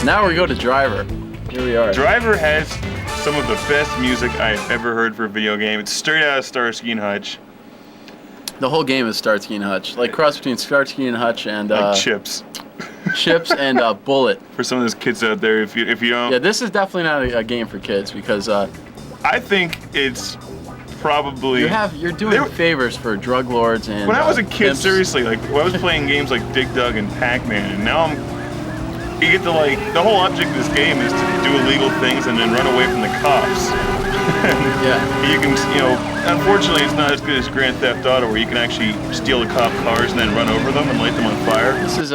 Now we go to Driver. Here we are. Driver has some of the best music I've ever heard for a video game. It's straight out of Starsky and Hutch. The whole game is Starsky and Hutch. Like cross between Starsky and Hutch and like Chips. Chips and Bullet. For some of those kids out there, if you don't... Yeah, this is definitely not a game for kids because... I think it's probably... You're doing favors for drug lords and... When I was a kid, pimps. seriously, like, when I was playing games like Dig Dug and Pac-Man, and now you get to, like, the whole object of this game is to do illegal things and then run away from the cops. Yeah. You can, unfortunately it's not as good as Grand Theft Auto where you can actually steal the cop cars and then run over them and light them on fire. This is,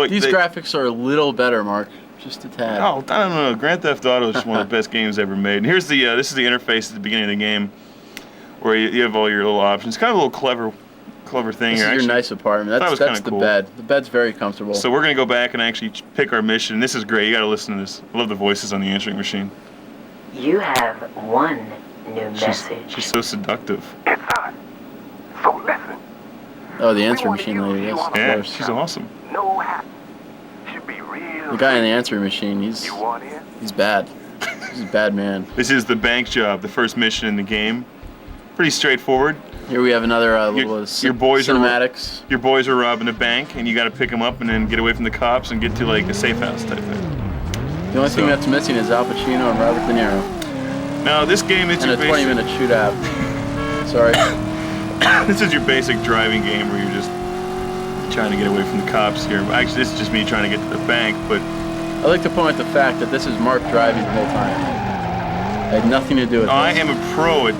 these graphics are a little better, Mark. Just a tad. Oh, I don't know. Grand Theft Auto is just one of the best games ever made. And here's the, this is the interface at the beginning of the game where you have all your little options. Kind of a little clever thing here. This is your nice apartment. That's the cool. bed. The bed's very comfortable. So we're going to go back and actually pick our mission. This is great. You got to listen to this. I love the voices on the answering machine. You have one new message. She's so seductive. It's us. So listen. Oh, the answering machine lady, yes, of Yeah, course. she's awesome. No hat. Should be real. The guy in the answering machine, he's bad. He's a bad man. This is the bank job, the first mission in the game. Pretty straightforward. Here we have another little cinematics. Your boys are robbing a bank, and you got to pick them up and then get away from the cops and get to like a safe house type thing. The only thing that's missing is Al Pacino and Robert De Niro. Now this game is and a 20-minute shootout. Sorry. This is your basic driving game where you're just trying to get away from the cops here. Actually, this is just me trying to get to the bank, but... I'd like to point out the fact that this is Mark driving the whole time. I had nothing to do with this. I am a pro at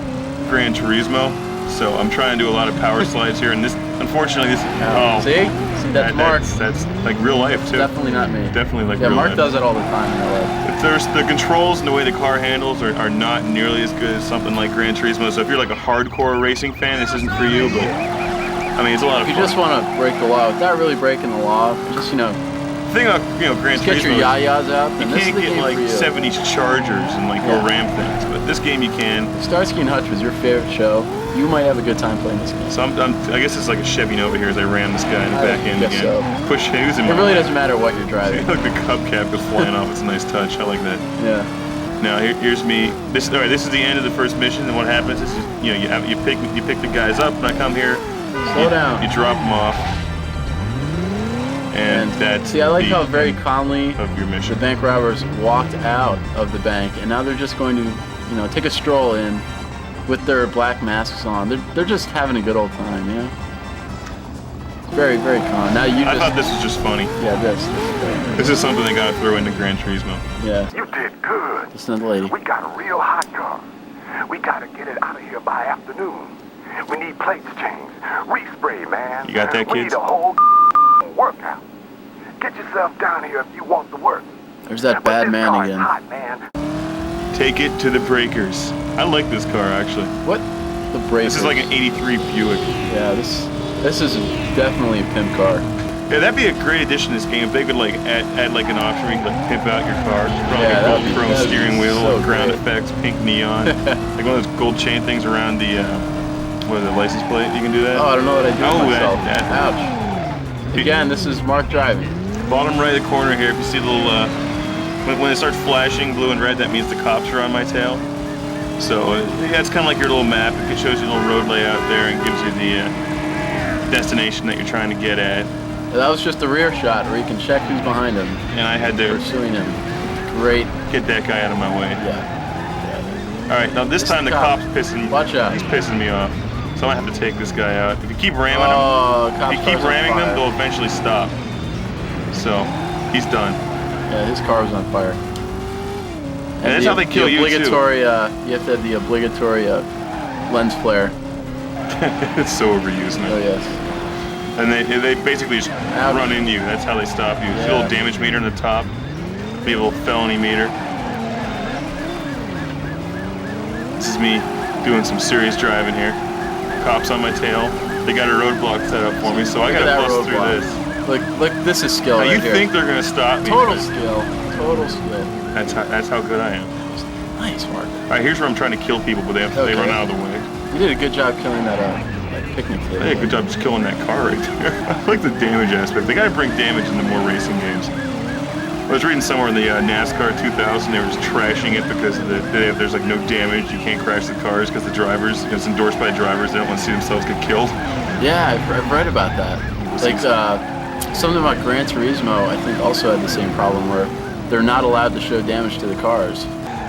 Gran Turismo, so I'm trying to do a lot of power slides here, and this, unfortunately, this... Oh, see? See, that's Mark. That's like real life, too. Definitely not me. Definitely like real Mark life. Does it all the time in real life. The controls and the way the car handles are not nearly as good as something like Gran Turismo, so if you're like a hardcore racing fan, this isn't for you, but... I mean, it's a lot of fun. If you just want to break the law, without really breaking the law, just, The thing about, Gran Turismo, get your yayas out, you can't get like 70 Chargers and like go ram things, but this game you can. If Starsky and Hutch was your favorite show, you might have a good time playing this game. So I guess it's like a Chevy Nova here as I ram this guy in the back end again. So. Push who's in It really doesn't matter what you're driving. Look, the hubcap goes flying off. It's a nice touch. I like that. Yeah. Now here's me. This is the end of the first mission, and what happens is you pick the guys up, and I come here. Slow down. You drop them off. And that's I like how very calmly of your mission. The bank robbers walked out of the bank, and now they're just going to, take a stroll in with their black masks on. They're just having a good old time, It's very, very calm. Now I thought this was just funny. Yeah, this is something they got to throw into Gran Turismo. Yeah. You did good. Listen to the lady. We got a real hot car. We got to get it out of here by afternoon. We need plates changed. Respray, man. You got that, kids? We need a whole workout. Get yourself down here if you want to work. There's that bad man again. Hot, man. Take it to the breakers. I like this car, actually. What? The breakers? This is like an 83 Buick. Yeah, this is definitely a pimp car. Yeah, that'd be a great addition to this game if they could like add like an option where you could like pimp out your car. Probably gold chrome steering wheel, so ground effects, pink neon. Like one of those gold chain things around the the license plate. You can do that. Oh, I don't know what I do with myself. Ouch. Again, this is Mark driving. Bottom right of the corner here, if you see the little, when it starts flashing blue and red, that means the cops are on my tail. So, it's kind of like your little map. It shows you a little road layout there and gives you the destination that you're trying to get at. That was just the rear shot where you can check who's behind him. And I had to pursuing him. Great. Get that guy out of my way. Yeah. All right, now this time the cop's pissing. Watch out. He's pissing me off. So I'm gonna have to take this guy out. If you keep ramming them, they'll eventually stop. So he's done. Yeah, his car was on fire. And that's how they kill you too. You have to have the obligatory lens flare. It's so overused now. Oh yes. And they basically just run into you. That's how they stop you. See a little damage meter on the top. Maybe a little felony meter. This is me doing some serious driving here. Cops on my tail. They got a roadblock set up for me, so I gotta bust through this. Look, this is skill. Now right you here. think they're gonna stop me? Total skill. That's how good I am. Nice, Mark. All right, here's where I'm trying to kill people, but they run out of the way. You did a good job killing that picnic table. I did a good job just killing that car right there. I like the damage aspect. They gotta bring damage into more racing games. I was reading somewhere in the NASCAR 2000 they were just trashing it because there's like no damage, you can't crash the cars because the drivers, it's endorsed by drivers, they don't want to see themselves get killed. Yeah, I've read about that. Like something about Gran Turismo, I think also had the same problem where they're not allowed to show damage to the cars.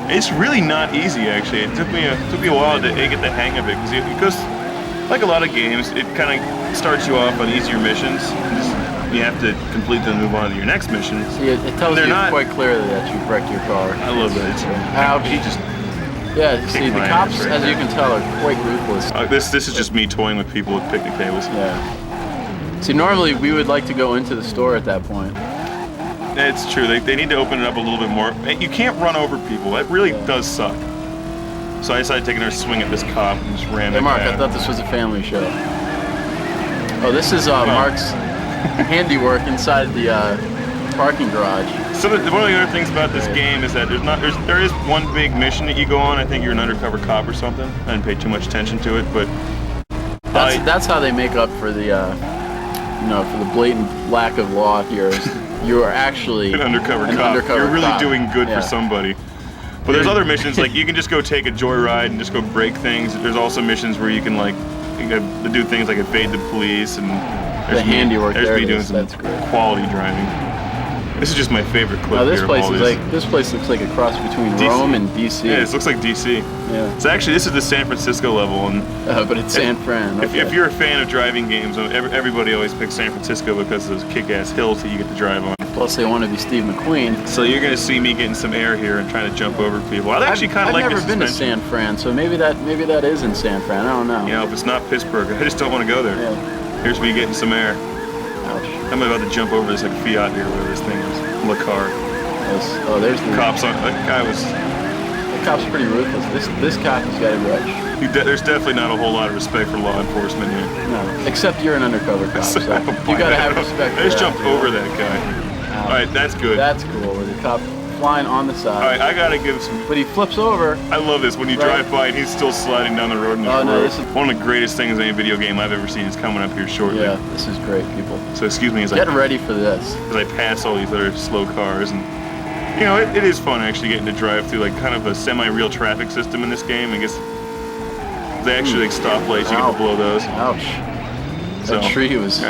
It's really not easy actually. It took me a while to get the hang of it because like a lot of games, it kind of starts you off on easier missions. You have to complete them and move on to your next mission. See, it tells you quite clearly that you've wrecked your car. I love that. Ouch. He just see, the cops, as you can tell, are quite ruthless. This is just me toying with people with picnic tables. Yeah. See, normally we would like to go into the store at that point. It's true. They need to open it up a little bit more. You can't run over people. That really does suck. So I decided to take another swing at this cop and just ran Hey Mark, I thought this was a family show. Oh, this is Mark's handiwork inside the parking garage. So one of the other things about this game is that there is one big mission that you go on. I think you're an undercover cop or something. I didn't pay too much attention to it, but that's how they make up for the for the blatant lack of law here. You are actually an undercover cop. You're really doing good for somebody. But there's other missions like you can just go take a joyride and just go break things. There's also missions where you can do things like evade the police and the handiwork. There's me doing some quality driving. This is just my favorite clip. Now this here place is this place looks like a cross between Rome and DC. Yeah, it looks like DC. Yeah. So actually, this is the San Francisco level, and but it's San Fran. Okay. If you're a fan of driving games, everybody always picks San Francisco because of those kick-ass hills that you get to drive on. Plus, they want to be Steve McQueen. So you're gonna see me getting some air here and trying to jump over people. I actually kind of like. I've never been to San Fran, so maybe that is in San Fran. I don't know. You know, if it's not Pittsburgh, I just don't want to go there. Yeah. Here's me getting some air. Ouch. I'm about to jump over this like Fiat here, whatever this thing is. Car. Oh, there's the cops on. That guy was. The cop's pretty ruthless. This cop has got it right. There's definitely not a whole lot of respect for law enforcement here. No, except you're an undercover cop, so you gotta have respect. I just jumped over that guy. All right, that's good. That's cool. With the cop flying on the side. All right, I gotta give some. But he flips over. I love this when you drive by and he's still sliding down the road in his road. One of the greatest things in any video game I've ever seen is coming up here shortly. Yeah, this is great, people. So excuse me as get ready for this. As I pass all these other slow cars, and you know it is fun actually getting to drive through like kind of a semi-real traffic system in this game. I guess they actually like stoplights. You get to blow those. Ouch. That tree was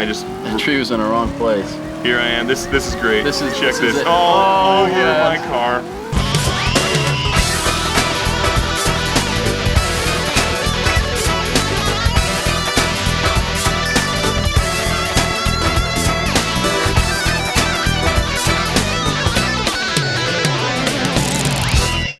in the wrong place. Here I am. This is great. Check this. It. Oh, over yes. my car.